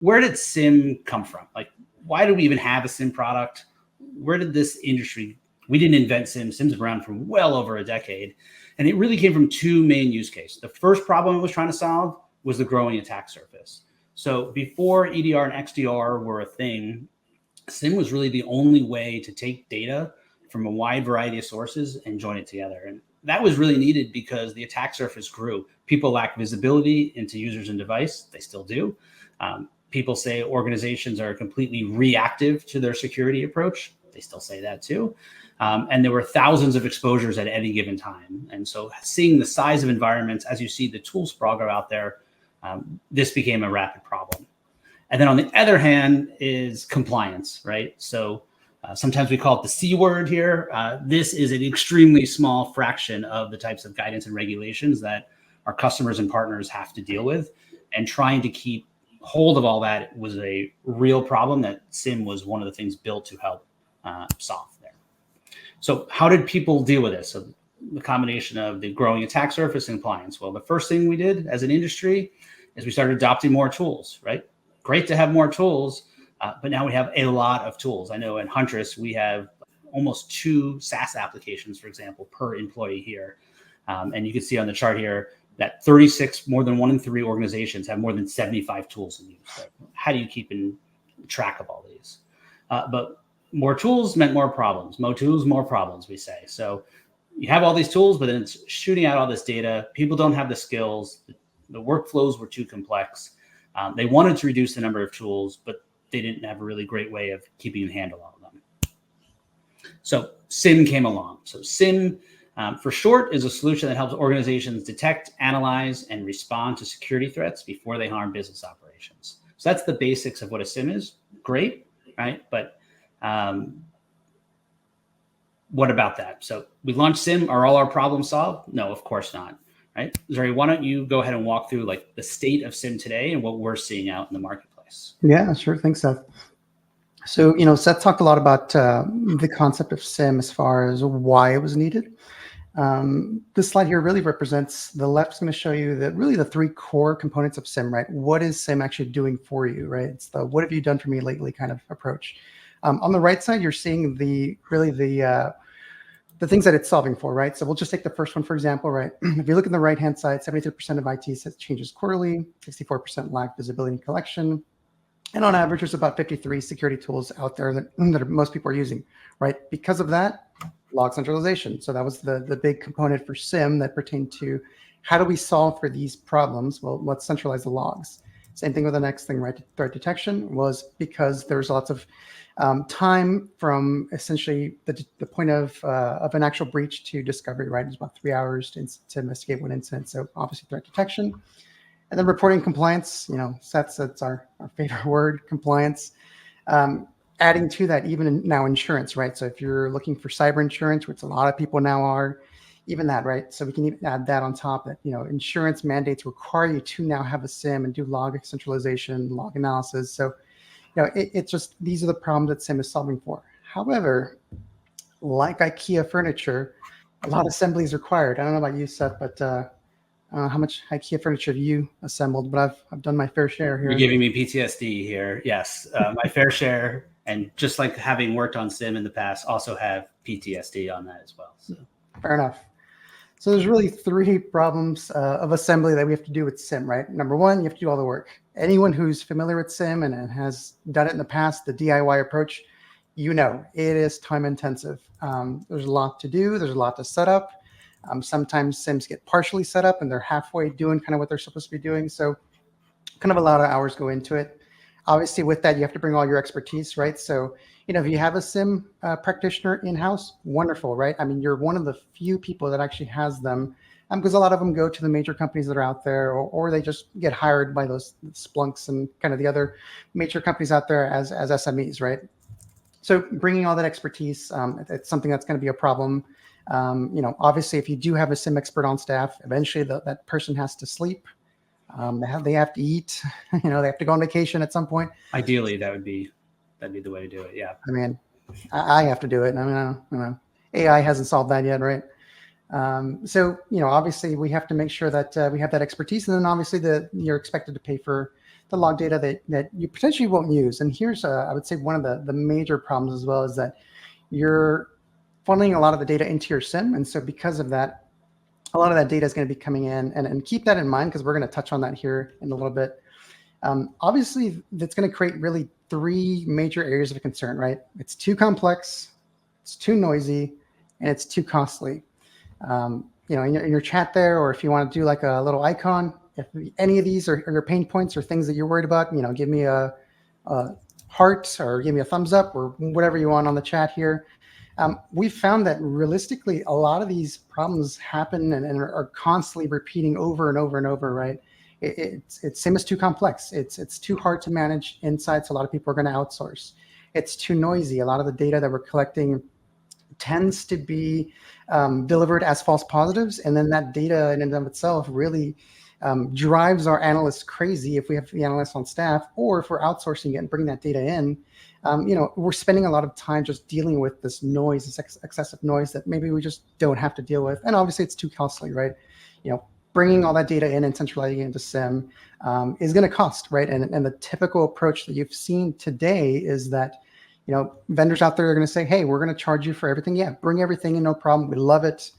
where did SIEM come from? Like, why do we even have a SIEM product? Where did this industry, we didn't invent SIEM. SIEM's been around for well over a decade. And it really came from two main use cases. The first problem it was trying to solve was the growing attack surface. So before EDR and XDR were a thing, SIEM was really the only way to take data from a wide variety of sources and join it together. And that was really needed because the attack surface grew. People lack visibility into users and device. They still do. People say organizations are completely reactive to their security approach. They still say that too. And there were thousands of exposures at any given time. And so seeing the size of environments, as you see the tool sprawl go out there, this became a rapid problem. And then on the other hand is compliance, right? So sometimes we call it the C word here. This is an extremely small fraction of the types of guidance and regulations that our customers and partners have to deal with. And trying to keep hold of all that was a real problem that SIEM was one of the things built to help solve there. So how did people deal with this? So the combination of the growing attack surface and compliance. Well, the first thing we did as an industry is we started adopting more tools, right? Great to have more tools, but now we have a lot of tools. I know in Huntress, we have almost 2 SaaS applications, for example, per employee here. And you can see on the chart here that 36, more than 1 in 3 organizations have more than 75 tools in use. Right? How do you keep in track of all these? But more tools meant more problems. More tools, more problems, we say. So you have all these tools, but then it's shooting out all this data. People don't have the skills. The workflows were too complex. They wanted to reduce the number of tools, but they didn't have a really great way of keeping a handle on them. So SIEM came along. So SIEM, for short, is a solution that helps organizations detect, analyze, and respond to security threats before they harm business operations. So that's the basics of what a SIEM is. Great, right? But what about that? So we launched SIEM. Are all our problems solved? No, of course not. Right, Zuri, why don't you go ahead and walk through like the state of SIEM today and what we're seeing out in the marketplace? Yeah, sure. Thanks, Seth. So, Seth talked a lot about the concept of SIEM as far as why it was needed. This slide here really represents, the left is going to show you that really the 3 core components of SIEM, right? What is SIEM actually doing for you, right? It's the what have you done for me lately kind of approach. On the right side, you're seeing the things that it's solving for, right? So we'll just take the first one, for example, right? If you look at the right-hand side, 73% of IT says changes quarterly, 64% lack visibility and collection. And on average, there's about 53 security tools out there that most people are using, right? Because of that, log centralization. So that was the big component for SIEM that pertained to how do we solve for these problems? Well, let's centralize the logs. Same thing with the next thing, right? Threat detection was because there's lots of time from essentially the point of an actual breach to discovery, right? It's about 3 hours to investigate one incident. So obviously threat detection. And then reporting compliance, Seth said it's our favorite word, compliance. Adding to that, even now insurance, right? So if you're looking for cyber insurance, which a lot of people now are, even that, right? So we can even add that on top that, insurance mandates require you to now have a SIEM and do log centralization, log analysis. So, it's just, these are the problems that SIEM is solving for. However, like IKEA furniture, a lot of assembly is required. I don't know about you, Seth, but how much IKEA furniture have you assembled? But I've done my fair share here. You're giving me PTSD here. Yes, my fair share. And just like having worked on SIEM in the past, also have PTSD on that as well. So. Fair enough. So there's really 3 problems of assembly that we have to do with SIEM, right? Number 1, you have to do all the work. Anyone who's familiar with SIEM and has done it in the past, the DIY approach, it is time intensive. There's a lot to do. There's a lot to set up. Sometimes SIEMs get partially set up and they're halfway doing kind of what they're supposed to be doing. So kind of a lot of hours go into it. Obviously, with that, you have to bring all your expertise, right? So, if you have a SIEM practitioner in-house, wonderful, right? I mean, you're one of the few people that actually has them, because a lot of them go to the major companies that are out there, or they just get hired by those Splunks and kind of the other major companies out there as SMEs, right? So bringing all that expertise, it's something that's going to be a problem. Obviously, if you do have a SIEM expert on staff, eventually that person has to sleep. They have to eat, they have to go on vacation at some point. Ideally, that'd be the way to do it. Yeah. I mean, I have to do it. I mean, AI hasn't solved that yet, right? So, obviously we have to make sure that we have that expertise, and then obviously you're expected to pay for the log data that you potentially won't use. And here's, I would say, one of the major problems as well is that you're funneling a lot of the data into your SIEM. And so because of that, a lot of that data is going to be coming in, and keep that in mind because we're going to touch on that here in a little bit. Obviously, that's going to create really three major areas of concern, right? It's too complex, it's too noisy, and it's too costly. You know, in your chat there, or if you want to do like a little icon, if any of these are your pain points or things that you're worried about, you know, give me a heart or give me a thumbs up or whatever you want on the chat here. We've found that realistically, a lot of these problems happen and are constantly repeating over and over and over, right? It's SIEM is too complex. It's too hard to manage inside, so a lot of people are going to outsource. It's too noisy. A lot of the data that we're collecting tends to be delivered as false positives, and then that data in and of itself really drives our analysts crazy if we have the analysts on staff, or if we're outsourcing it and bringing that data in. You know, we're spending a lot of time just dealing with this noise, this excessive noise that maybe we just don't have to deal with. And obviously it's too costly, right? You know, bringing all that data in and centralizing it into SIEM is going to cost, right? And the typical approach that you've seen today is that, you know, vendors out there are going to say, hey, we're going to charge you for everything. Yeah, bring everything in, no problem. We love it.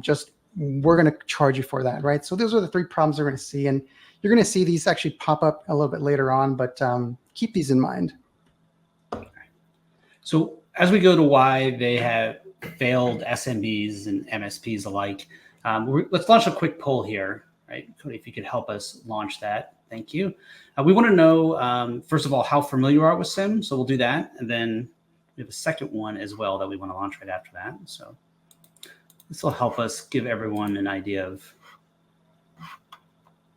Just we're going to charge you for that, right? So those are the three problems we're going to see. And you're going to see these actually pop up a little bit later on, but keep these in mind. So as we go to why they have failed SMBs and MSPs alike, let's launch a quick poll here, right? Cody, if you could help us launch that. Thank you. We want to know, first of all, how familiar you are with SIEM. So we'll do that. And then we have a second one as well that we want to launch right after that. So this will help us give everyone an idea of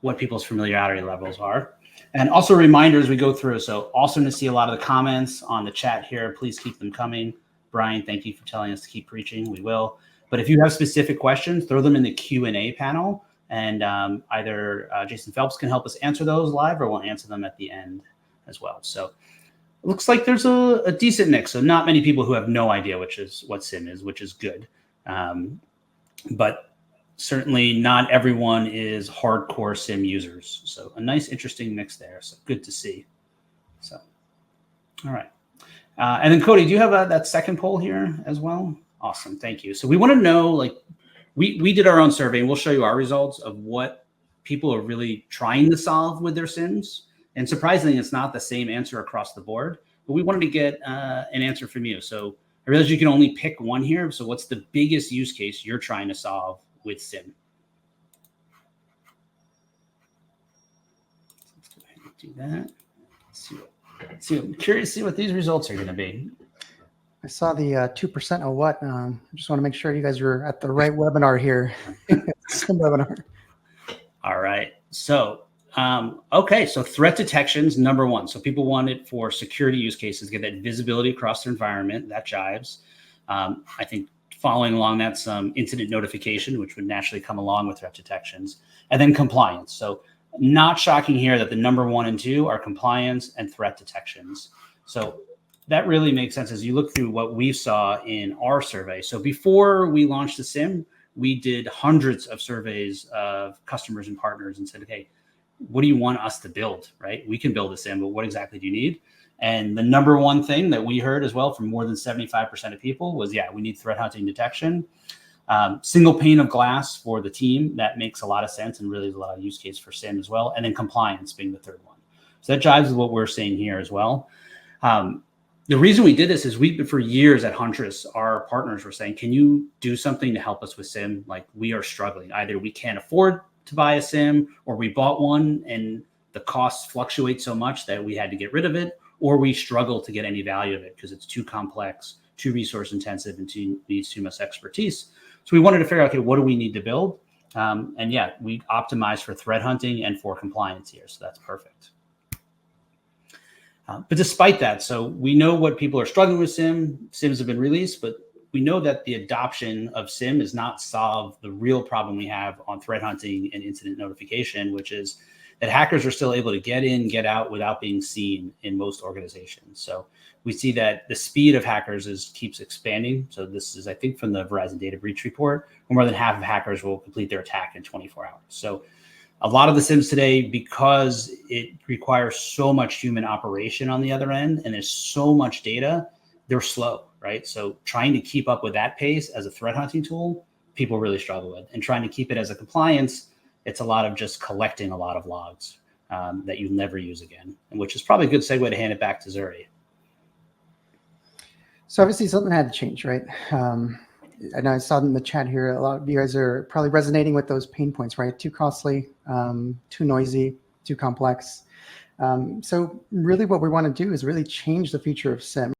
what people's familiarity levels are. And also a reminder as we go through. So awesome to see a lot of the comments on the chat here. Please keep them coming. Brian, thank you for telling us to keep preaching. We will. But if you have specific questions, throw them in the Q&A panel. And either Jason Phelps can help us answer those live, or we'll answer them at the end as well. So it looks like there's a decent mix. So not many people who have no idea what SIEM is, which is good. But certainly not everyone is hardcore SIEM users. So a nice, interesting mix there. So good to see. So, all right. And then Cody, do you have that second poll here as well? Awesome. Thank you. So we want to know, like, we did our own survey, and we'll show you our results of what people are really trying to solve with their SIEMs. And surprisingly, it's not the same answer across the board, but we wanted to get an answer from you. So I realize you can only pick one here. So what's the biggest use case you're trying to solve with SIEM? Let's go ahead and do that. I'm curious to see what these results are going to be. I saw the 2% of what. I just want to make sure you guys are at the right webinar here. Webinar. All right. So, okay. So threat detection is number one. So people want it for security use cases, get that visibility across their environment. That jives. I think following along that, some incident notification, which would naturally come along with threat detections, and then compliance. So not shocking here that the number 1 and 2 are compliance and threat detections. So that really makes sense as you look through what we saw in our survey. So before we launched the SIEM, we did hundreds of surveys of customers and partners and said, hey, what do you want us to build, right? We can build a SIEM, but what exactly do you need? And the number one thing that we heard as well from more than 75% of people was, yeah, we need threat hunting detection. Single pane of glass for the team. That makes a lot of sense and really is a lot of use case for SIEM as well. And then compliance being the third one. So that jives with what we're seeing here as well. The reason we did this is for years at Huntress, our partners were saying, can you do something to help us with SIEM? Like, we are struggling. Either we can't afford to buy a SIEM, or we bought one and the costs fluctuate so much that we had to get rid of it, or we struggle to get any value of it because it's too complex, too resource intensive, and needs too much expertise. So we wanted to figure out, okay, what do we need to build? And yeah, we optimized for threat hunting and for compliance here. So that's perfect. But despite that, so we know what people are struggling with SIEM. SIEMs have been released, but we know that the adoption of SIEM does not solve the real problem we have on threat hunting and incident notification, which is that hackers are still able to get in, get out without being seen in most organizations. So we see that the speed of hackers keeps expanding. So this is, I think, from the Verizon Data Breach Report, where more than half of hackers will complete their attack in 24 hours. So A lot of the SIEMs today, because it requires so much human operation on the other end and there's so much data, they're slow, right? So trying to keep up with that pace as a threat hunting tool, people really struggle with. And trying to keep it as a compliance, it's a lot of just collecting a lot of logs that you'll never use again, and which is probably a good segue to hand it back to Zuri. So obviously something had to change, right? And I saw in the chat here, a lot of you guys are probably resonating with those pain points, right? Too costly, too noisy, too complex. So really what we want to do is really change the future of SIEM.